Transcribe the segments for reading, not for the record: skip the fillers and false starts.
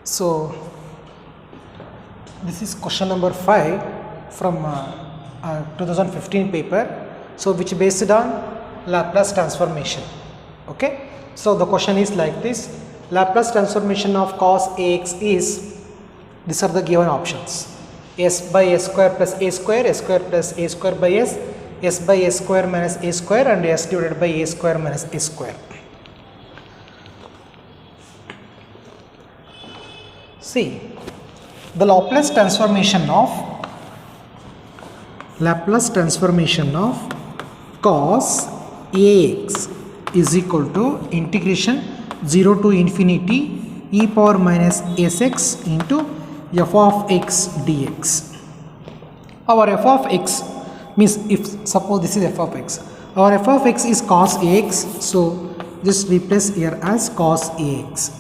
So this is question number 5 from 2015 paper, so which based on Laplace transformation. Okay, so the question is like this: Laplace transformation of cos ax is, these are the given options: s by s square plus a square, s square plus a square by s by s square minus a square, and s divided by a square minus a square. See, the Laplace transformation of cos ax is equal to integration 0 to infinity e power minus sx into f of x dx. Our f of x means, if suppose this is f of x, our f of x is cos ax, so just replace here as cos ax.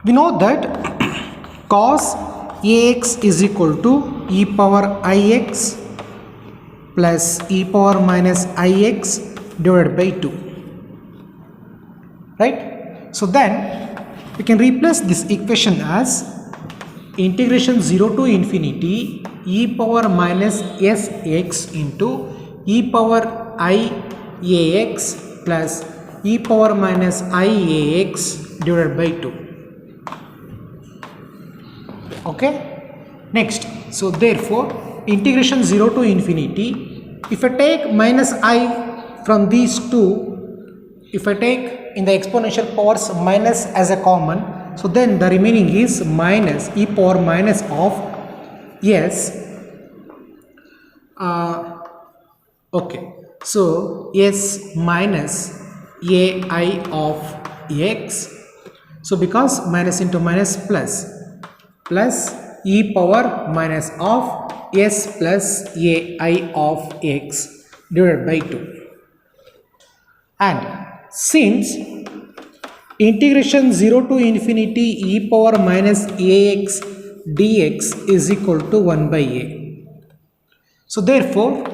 We know that cos ax is equal to e power ix plus e power minus ix divided by 2, right? So then we can replace this equation as integration 0 to infinity e power minus sx into e power iax plus e power minus iax divided by 2. Okay, next, so therefore integration 0 to infinity, if I take minus I from these two, if I take in the exponential powers minus as a common, so then the remaining is minus e power minus of s. Okay, so s minus ai of x, so because minus into minus plus e power minus of s plus ai of x divided by 2. And since integration 0 to infinity e power minus ax dx is equal to 1 by a, so therefore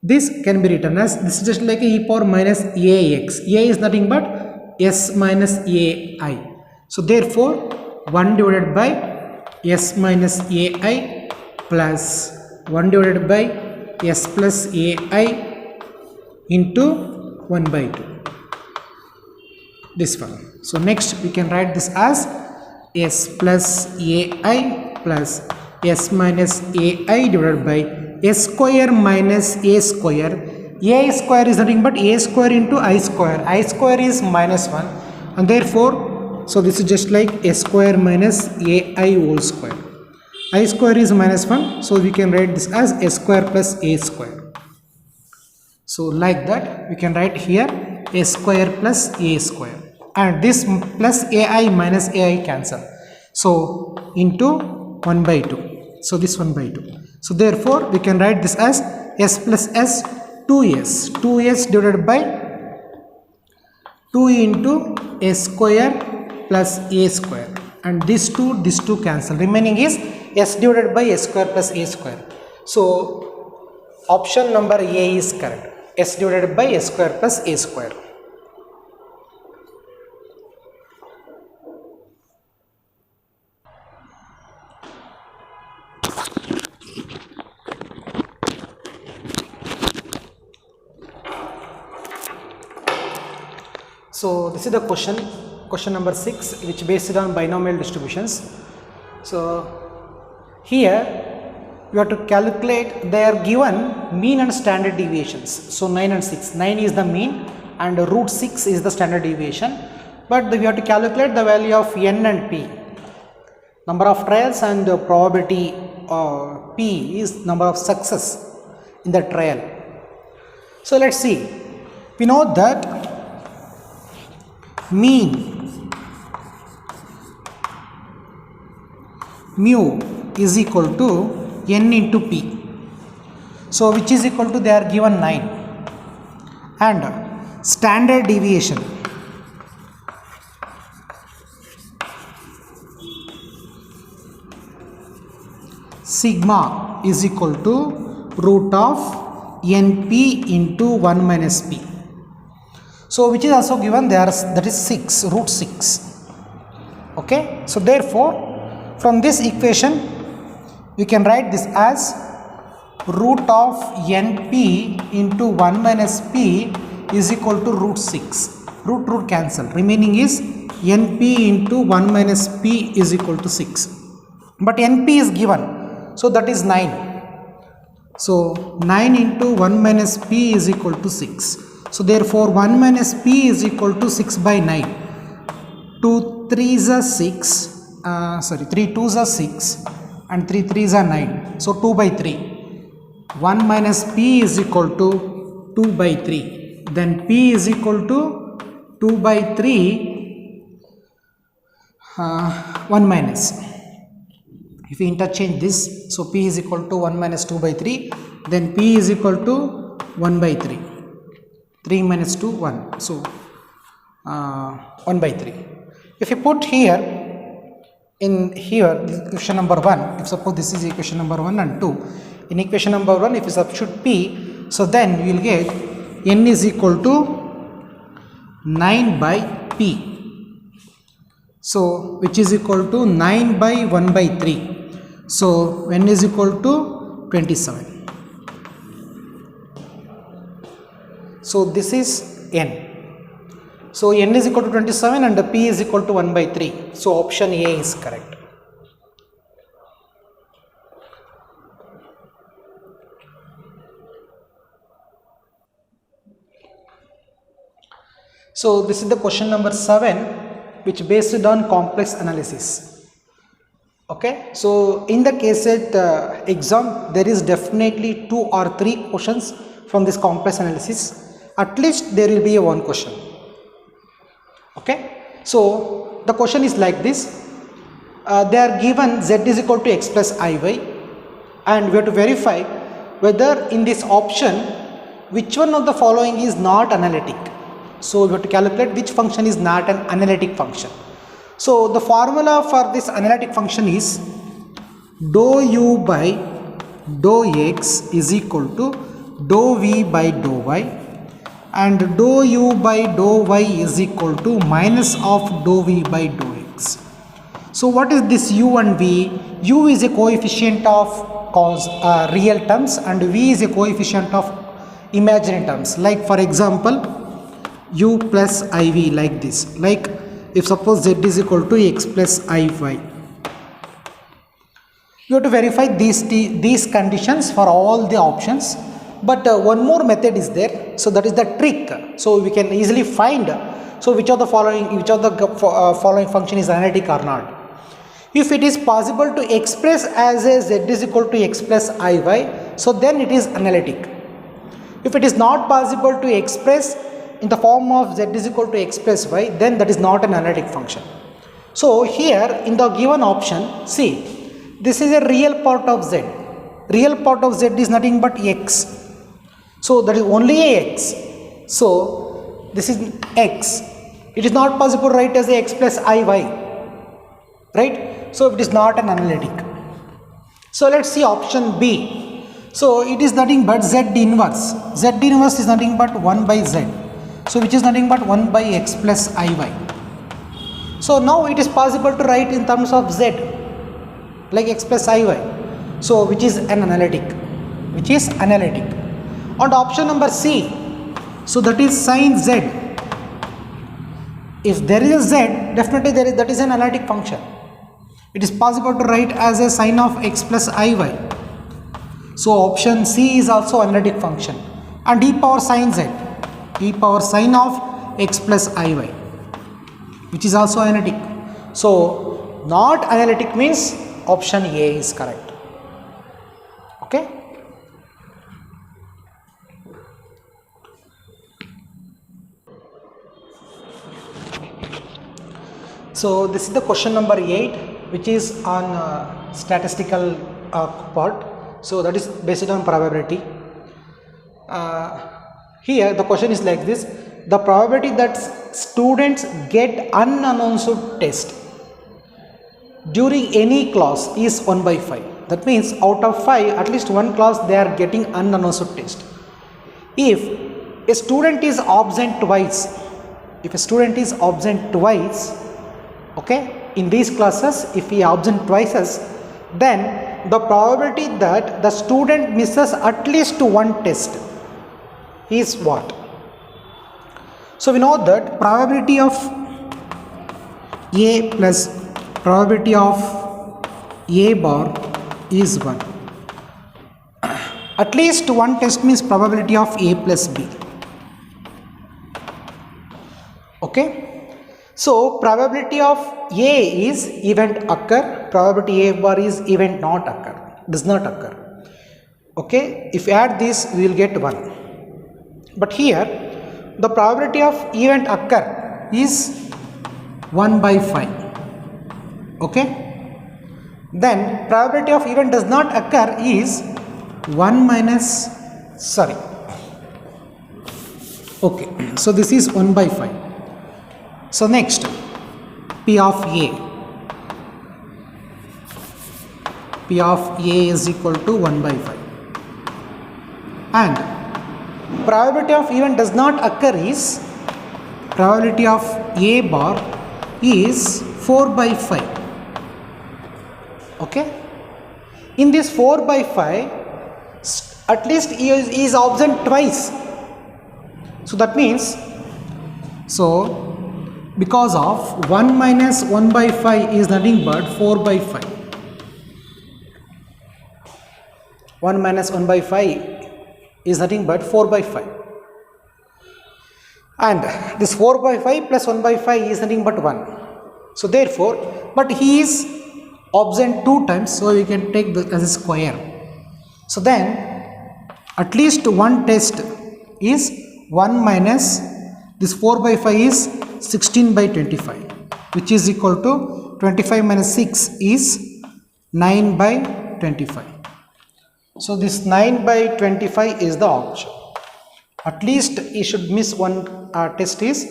this can be written as, this is just like e power minus ax. A is nothing but s minus ai, so therefore 1 divided by s minus ai plus 1 divided by s plus ai into 1 by 2, this one. So next we can write this as s plus ai plus s minus ai divided by s square minus a square. A square is nothing but a square into I square. I square is minus 1, and therefore, so this is just like s square minus ai whole square. I square is minus 1, so we can write this as s square plus a square. So like that we can write here s square plus a square, and this plus ai minus ai cancel, so into 1 by 2, so this 1 by 2. So therefore we can write this as s plus s 2s divided by 2 into s square plus a square, and this 2 cancel, remaining is s divided by s square plus a square. So option number A is correct, s divided by s square plus a square. So this is the question number 6, which based on binomial distributions. So here you have to calculate, they are given mean and standard deviations. So 9 and 6, 9 is the mean and root 6 is the standard deviation, but we have to calculate the value of n and p, number of trials, and the probability p is number of success in the trial. So let's see, we know that mean mu is equal to n into p, so which is equal to, they are given 9, and standard deviation sigma is equal to root of np into 1 minus p. So which is also given there, that is 6, root 6. Okay. Okay, so therefore from this equation we can write this as root of np into 1 minus p is equal to root 6. Root cancel, remaining is np into 1 minus p is equal to 6. But np is given, so that is 9. So 9 into 1 minus p is equal to 6. So therefore 1 minus p is equal to 6 by 9. 2 3s are 6, 3 2s are 6 and 3 3s are 9. So 2 by 3. 1 minus p is equal to 2 by 3. Then p is equal to 2 by 3, 1 minus. If we interchange this, so p is equal to 1 minus 2 by 3, then p is equal to 1 by 3. 3 minus 2, 1. So 1 by 3. If you put here, in here, equation number 1, if suppose this is equation number 1 and 2, in equation number 1, if you substitute p, so then you will get n is equal to 9 by p. So which is equal to 9 by 1 by 3. So n is equal to 27. So this is n. So n is equal to 27 and the p is equal to 1 by 3. So option A is correct. So this is the question number 7, which based on complex analysis. Okay, so in the KCET exam, there is definitely 2 or 3 questions from this complex analysis. At least there will be a 1 question. Okay, so the question is like this. They are given z is equal to x plus iy, and we have to verify whether in this option which one of the following is not analytic. So we have to calculate which function is not an analytic function. So the formula for this analytic function is dou u by dou x is equal to dou v by dou y, and dou u by dou y is equal to minus of dou v by dou x. So what is this u and v? U is a coefficient of real terms and v is a coefficient of imaginary terms. Like for example, u plus iv, like this. Like if suppose z is equal to x plus iy. You have to verify these conditions for all the options. But one more method is there, so that is the trick. So we can easily find so which of the following function is analytic or not. If it is possible to express as a z is equal to x plus iy, so then it is analytic. If it is not possible to express in the form of z is equal to x plus y, then that is not an analytic function. So here in the given option, see, this is a real part of z. Real part of z is nothing but x. So that is only a x. So this is x. It is not possible to write as a x plus iy, right? So it is not an analytic. So let's see option B. So it is nothing but z inverse. Z inverse is nothing but 1 by z. So which is nothing but 1 by x plus iy. So now it is possible to write in terms of z, like x plus iy. So which is an analytic. Which is analytic. On option number C, so that is sin z. If there is a z, definitely that is an analytic function. It is possible to write as a sin of x plus iy. So option C is also analytic function. And e power sin z, e power sin of x plus iy, which is also analytic. So not analytic means option A is correct. Okay. So this is the question number 8, which is on statistical part. So that is based on probability. Here the question is like this: the probability that students get unannounced test during any class is 1 by 5. That means out of 5, at least one class they are getting unannounced test. If a student is absent twice, okay, in these classes, if he absent twice, then the probability that the student misses at least one test is what? So we know that probability of A plus probability of A bar is 1. At least one test means probability of A plus B. Okay. So probability of A is event occur, probability A bar is event not occur, does not occur. Okay. If you add this, we will get 1. But here the probability of event occur is 1 by 5. Okay. Then probability of event does not occur is 1 minus, sorry. Okay. So this is 1 by 5. So next, P of A. P of A is equal to 1 by 5. And probability of event does not occur is, probability of A bar is 4 by 5. Okay. In this 4 by 5, at least he is absent twice. So that means, so because of 1 minus 1 by 5 is nothing but 4 by 5. 1 minus 1 by 5 is nothing but 4 by 5. And this 4 by 5 plus 1 by 5 is nothing but 1. So therefore, but he is absent 2 times, so we can take this as a square. So then at least one test is 1 minus this 4 by 5 is 16 by 25, which is equal to 25 minus 6 is 9 by 25. So this 9 by 25 is the option. At least he should miss one test is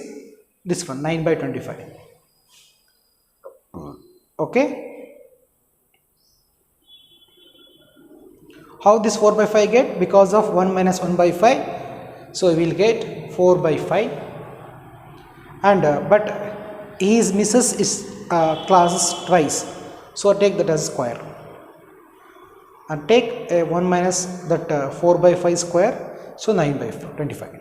this one, 9 by 25. Okay. How this 4 by 5 get? Because of 1 minus 1 by 5. So we will get 4 by 5. And but his misses is classes twice. So take that as square. And take 1 minus that 4 by 5 square. So 9 by 25.